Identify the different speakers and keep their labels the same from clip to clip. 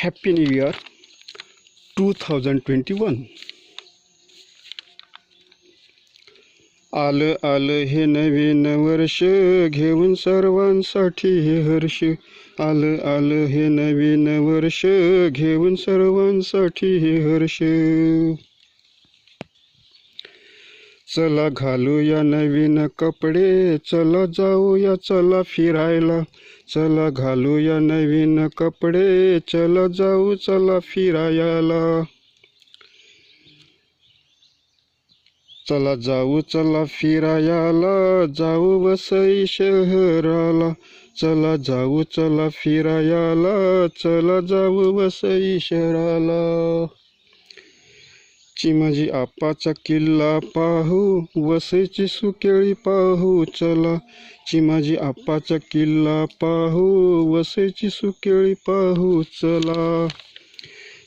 Speaker 1: Happy new year 2021. आलं आलं हे नवीन वर्ष, घेऊन सर्वांसाठी हे हर्ष. आलं आलं हे नवीन वर्ष, घेऊन सर्वांसाठी हे हर्ष. चला घालूया नवीन कपडे, चला जाऊया चला फिरायला. चला घालूया नवीन कपडे, चला जाऊ चला फिरायला. चला जाऊ चला फिरायला, जाऊ वसई शहराला. चला जाऊ चला फिरायला, चला जाऊ वसई शहराला. चिमाजी आप्पाचा किल्ला पाहू, वसईची सुकेळी पाहू चला. चिमाजी आप्पाचा किल्ला पाहू, वसईची सुकेळी पाहू चला.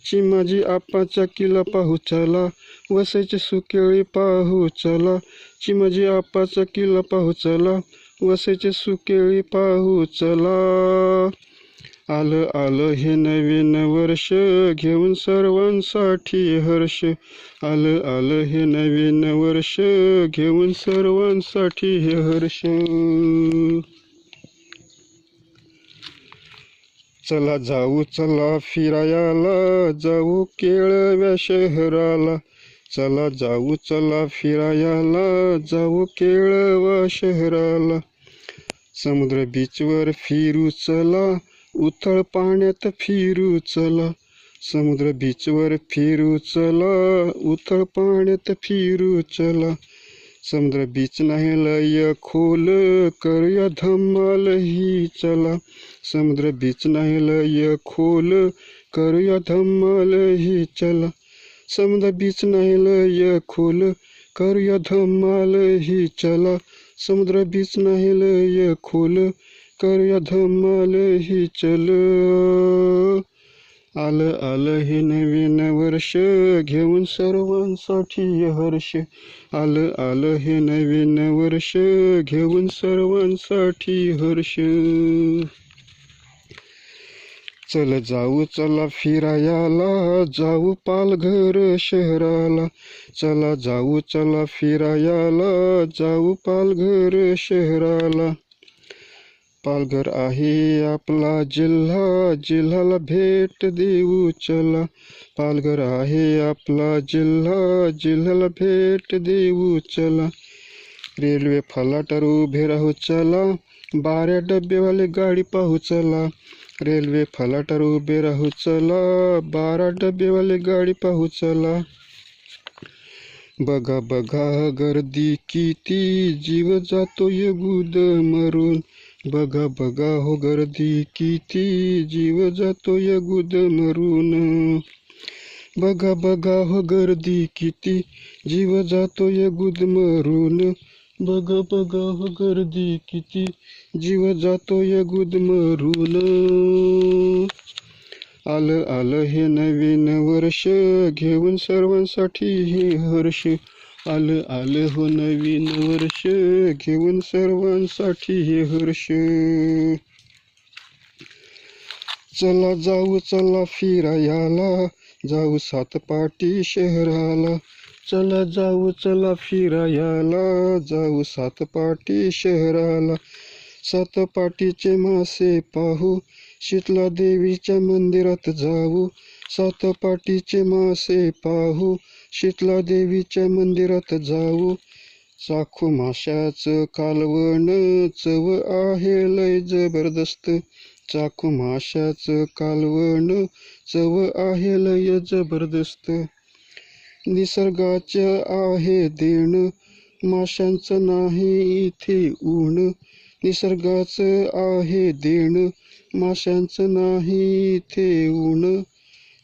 Speaker 1: चिमाजी आप्पाचा किल्ला पाहू चला, वसईची सुकेळी पाहू चला. चिमाजी आप्पाचा किल्ला पाहू चला, वसईची सुकेळी पाहू चला. आलं आलं हे नवीन वर्ष, घेऊन सर्वांसाठी हर्ष. आलं आलं हे नवीन वर्ष, घेऊन सर्वांसाठी हे हर्ष. चला जाऊ चला फिरायला, जाऊ केळव्या शहराला. चला जाऊ चला फिरायला, जाऊ केळवा शहराला. समुद्र बीचवर फिरू चला, उथळ पाण्यात फिरू चला. समुद्र बीचवर फिरू चला, उथळ पाण्यात फिरू चला. समुद्र बीच नाही लय खोल, करूया धमाल ही चला. समुद्र बीच नाही लय खोल, करूया धमाल ही चला. समुद्र बीच नाही लय खोल, करूया धमाल ही चला. समुद्र बीच नाही लय खोल, करूया धमाल ही चल. आलं आलं हे नवीन वर्ष, घेऊन सर्वांसाठी हर्ष. आलं आलं हे नवीन वर्ष, घेऊन सर्वांसाठी हर्ष. चल जाऊ चला फिरायला, जाऊ पालघर शहराला. चला जाऊ चला फिरायला, जाऊ पालघर शहराला. पालघर आहे आपला जिल्हा, जिल्ह्याला भेट देऊ चला. पालघर आहे आपला जिल्हा, जिल्ह्याला भेट देऊ चला. रेल्वे फलाटावर उभे राहू चला, 12 डब्बेवाले गाडी पाहू चला. रेल्वे फलाटावर उभे राहू चला, 12 डब्बेवाले गाडी पाहू चला. बघा बघा गर्दी किती, जीव जातोय गुद मरून. बघा बघा हो गर्दी किती, जीव जातोय गुद मरून. बघा बघा हो गर्दी किती, जीव जातोय गुद मरून. बघा बघा हो गर्दी किती, जीव जातोय गुद मरून. आलं आलं हे नवीन वर्ष, घेऊन सर्वांसाठी हे हर्ष. आलं आलं हो नवीन वर्ष, घेऊन सर्वांसाठी हे हर्ष. चला जाऊ चला फिरायला, जाऊ सातपाटी शहराला. चला जाऊ चला फिरायला, जाऊ सातपाटी शहराला. सातपाटीचे मासे पाहू, शीतला देवीच्या मंदिरात जाऊ. सातपाटीचे मासे पाहू, शीतला देवीच्या मंदिरात जाऊ. चाखू माशाचं कालवण, चव आहे लय जबरदस्त. चाखू माशाचं कालवण, चव आहे लय जबरदस्त. निसर्गाचं आहे देणं, माशांचं नाही इथे ऊन. निसर्गाचं आहे देणं, माशांचं नाही इथे ऊन.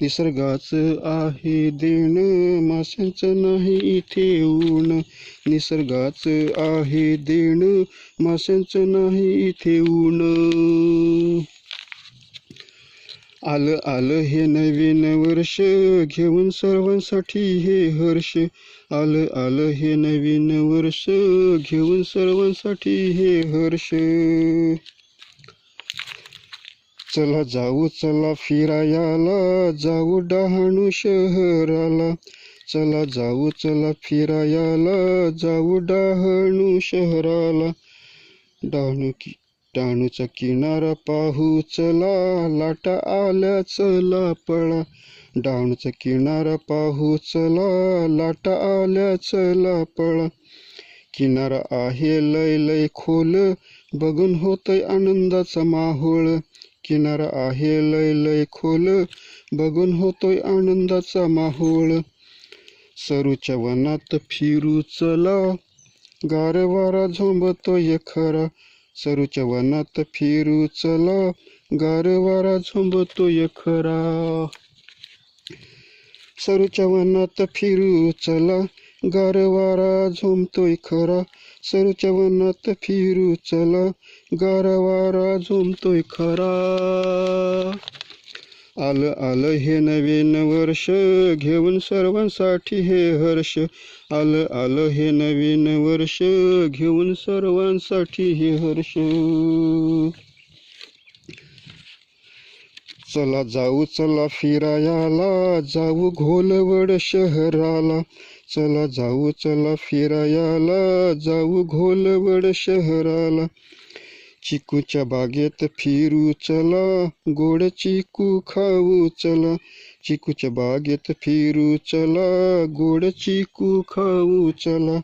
Speaker 1: निसर्गाचं आहे देणं, माशांचं नाही इथे ऊन. निसर्गाचं आहे देणं, माशांचं नाही इथे ऊन. आलं आलं हे नवीन वर्ष, घेऊन सर्वांसाठी हे हर्ष. आलं आलं हे नवीन वर्ष, घेऊन सर्वांसाठी हे हर्ष. चला जाऊ चला फिरायला, जाऊ डहाणू शहराला. चला जाऊ चला फिरायला, जाऊ डहाणू शहराला. डहाणूचा किनारा पाहू चला, लाटा आल्या चला पळा. डहाणूचा किनारा पाहू चला, लाटा आल्या चला पळा. किनारा आहे लय लय खोल, बघून होतय आनंदाचा माहोळ. किनारा आहे लय लय खोल, बघून होतोय आनंदाचा माहोळ. सरूच्या वनात फिरू चला, गारवारा झोंबतोय खरा. सरूच्या वनात फिरू चला, गारवारा झोंबतोय खरा. सरूच्या वनात फिरू चला, गारवारा झोंबतोय खरा. सरूच्या वनात फिरू चला, गारवारा झोंबतोय खरा. आलं आलं हे नवीन वर्ष, घेऊन सर्वांसाठी हे हर्ष. आलं आलं हे नवीन वर्ष, घेऊन सर्वांसाठी हे हर्ष. चला जाऊ चला फिरायला, जाऊ घोलवड शहराला. चला जाऊ चला फिरायला, जाऊ घोलवड शहराला. चिकूच्या बागेत फिरू चला, गोड चिकू खाऊ चला. चिकूच्या बागेत फिरू चला, गोड चिकू खाऊ चला.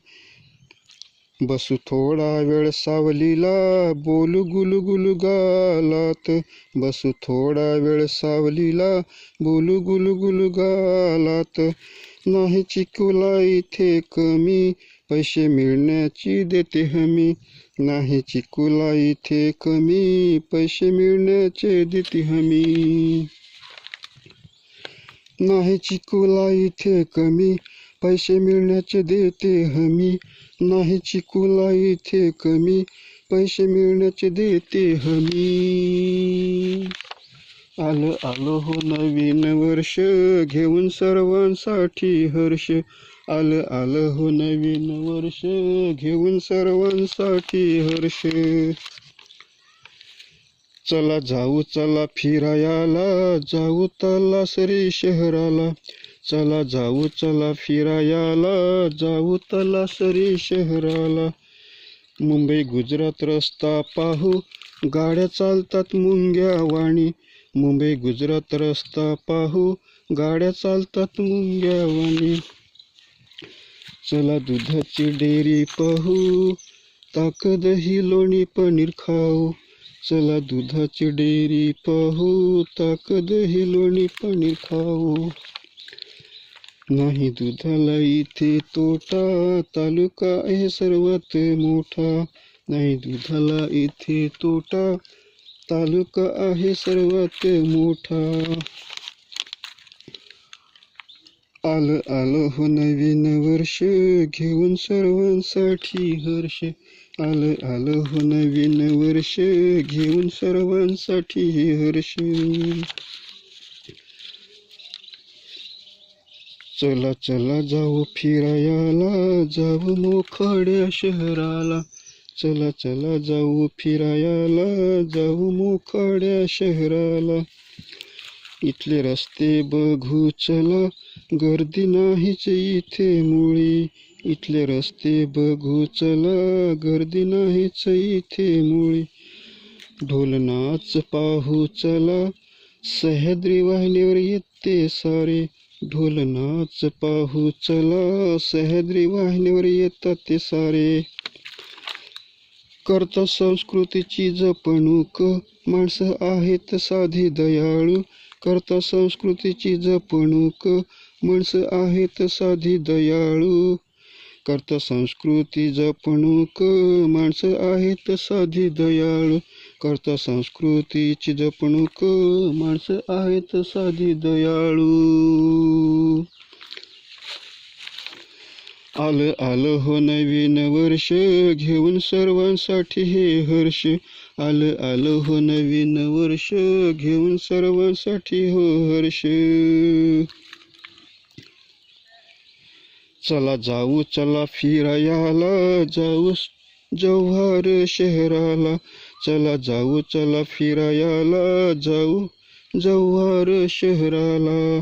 Speaker 1: बसू थोडा वेळ सावलीला, बोलू गुलगुलू गालात. बसू थोडा वेळ सावलीला, बोलू गुलगुलू गालात. नाही चिकूला इथे कमी, पैसे मिळण्याची देते हमी. नाही चिकूला इथे कमी, पैसे मिळण्याचे देते हमी. नाही चिकूला इथे कमी, पैसे मिळण्याचे देते हमी. नाही चिकूला इथे कमी, पैसे मिळण्याचे देते हमी. आलं आलं हो नवीन वर्ष, घेऊन सर्वांसाठी हर्ष. आलं आलं हो नवीन वर्ष, घेऊन सर्वांसाठी हर्ष. चला जाऊ चला फिरायला, जाऊ तलासरी शहराला. चला जाऊ चला फिरायला, जाऊ तलासरी शहराला. मुंबई गुजरात रस्ता पाहू, गाड्या चालतात मुंग्यावाणी. मुंबई गुजरात रस्ता पाहू, गाड्या चालतात मुंग्यावाणी. चला दुधाची डेअरी पाहू, ताक दही लोणी पनीर खाऊ. चला दुधाची डेअरी पाहू, ताक दही लोणी पनीर खाऊ. नाही दुधाला इथे तोटा, तालुका आहे सर्वात मोठा. नाही दुधाला इथे तोटा, तालुका आहे सर्वात मोठा. आलं आलं हो नवीन वर्ष, घेऊन सर्वांसाठी हर्ष. आलं आलं हो नवीन वर्ष, घेऊन सर्वांसाठी हर्ष. चला चला जाऊ फिरायला, जाऊ मोखाड्या शहराला. चला चला जाऊ फिरायला, जाऊ मोखाड्या शहराला. इथले रस्ते बघू चला, गर्दी नाहीच इथे मुळी. इथले रस्ते बघू चला, गर्दी नाहीच इथे मुळी. ढोल नाच पाहू चला, सह्याद्री वाहिनीवर येते सारे. ढोल नाच पाहू चला, सह्याद्री वाहिनीवर येतात ते सारे. करता संस्कृतीची जपणूक, माणसं आहेत साधी दयाळू. करता संस्कृतीची जपणूक, माणसं आहेत साधी दयाळू. करता संस्कृती जपणूक, माणसं आहेत साधी दयाळू. करता संस्कृतीची जपणूक, माणसं आहेत साधी दयाळू. आलं आलं हो नवीन वर्ष, घेऊन सर्वांसाठी हे हर्ष. आलं आलं हो नवीन वर्ष, घेऊन सर्वांसाठी हो हर्ष. चला जाऊ चला फिरायला, जाऊ जव्हार शहराला. चला जाऊ चला फिरायला जाऊ जव्हार शहराला.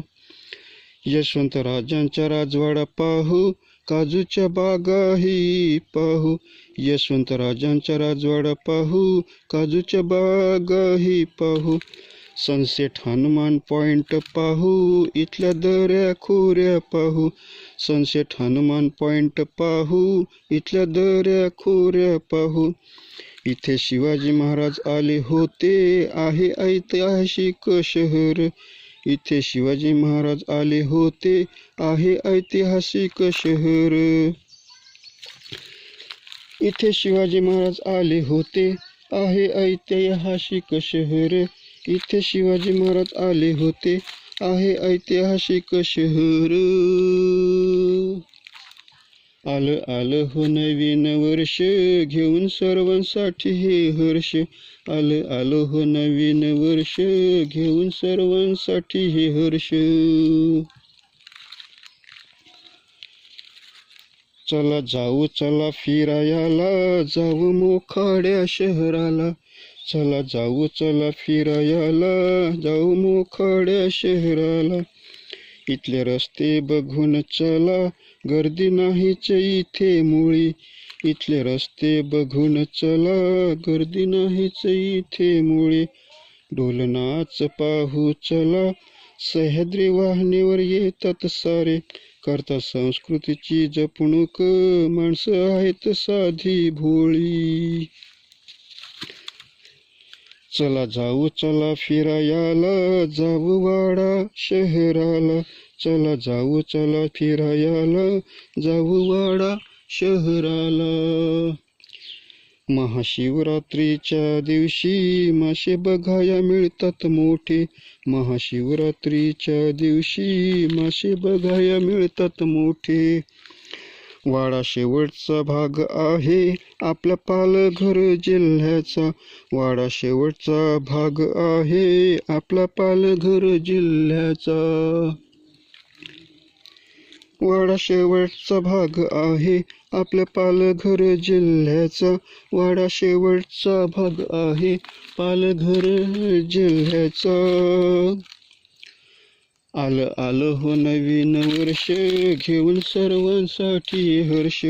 Speaker 1: यशवंतराजांचा राजवाडा पाहू काजूच्या बागाही पाहू. यशवंतराजांचा राजवाडा पाहू काजूच्या बागाही पाहू. सनसेट हनुमान पॉइंट पाहू इथल्या दऱ्या खोऱ्या पाहू. सनसेट हनुमान पॉइंट पाहू इथल्या दऱ्या खोऱ्या पाहू. इथे शिवाजी महाराज आले होते आहे ऐतिहासिक शहर. इथे शिवाजी महाराज आले होते आहे ऐतिहासिक शहर. इथे शिवाजी महाराज आले होते आहे ऐतिहासिक शहर. इथे शिवाजी महाराज आले होते आहे ऐतिहासिक शहर. आलं आलं हो नवीन वर्ष घेऊन सर्वांसाठी हे हर्ष. आलं आलं हो नवीन वर्ष घेऊन सर्वांसाठी हे हर्ष. चला जाऊ चला फिरायला जाऊ मोखाड्या शहराला. चला जाऊ चला फिरायला जाऊ मोखाड्या शहराला. इथले रस्ते बघून चला गर्दी नाहीच इथे मुळी. इथले रस्ते बघून चला गर्दी नाहीच इथे मुळी. ढोलनाच पाहू चला सह्याद्री वाहनेवर येतात सारे. करता संस्कृतीची जपणूक माणसं आहेत साधी भोळी. चला जाऊ चला फिरायला जाऊ वाडा शहराला. चला जाऊ चला फिरायला जाऊ वाडा शहराला. महाशिवरात्रीच्या दिवशी मासे बघाया मिळतात मोठे. महाशिवरात्रीच्या दिवशी मासे बघाया मिळतात मोठे. वाडा शेवटचा भाग आहे आपल्या पालघर जिल्ह्याचा. वाडा शेवटचा भाग आहे आपला पालघर जिल्ह्याचा. वाडा शेवटचा भाग आहे आपल्या पालघर जिल्ह्याचा. वाडा शेवटचा भाग आहे पालघर जिल्ह्याचा. आलं आलं हो नवीन वर्ष घेऊन सर्वांसाठी हर्ष.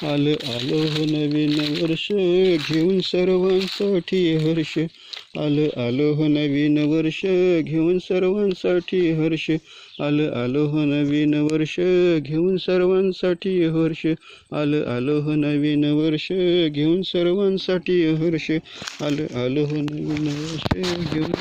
Speaker 1: आलं आलं हो नवीन वर्ष घेऊन सर्वांसाठी हर्ष. आलं आलं हो नवीन वर्ष घेऊन सर्वांसाठी हर्ष. आलं आलं हो नवीन वर्ष घेऊन सर्वांसाठी हर्ष. आलं आलं हो नवीन वर्ष घेऊन सर्वांसाठी हर्ष. आलं आलं हो नवीन वर्ष घेऊन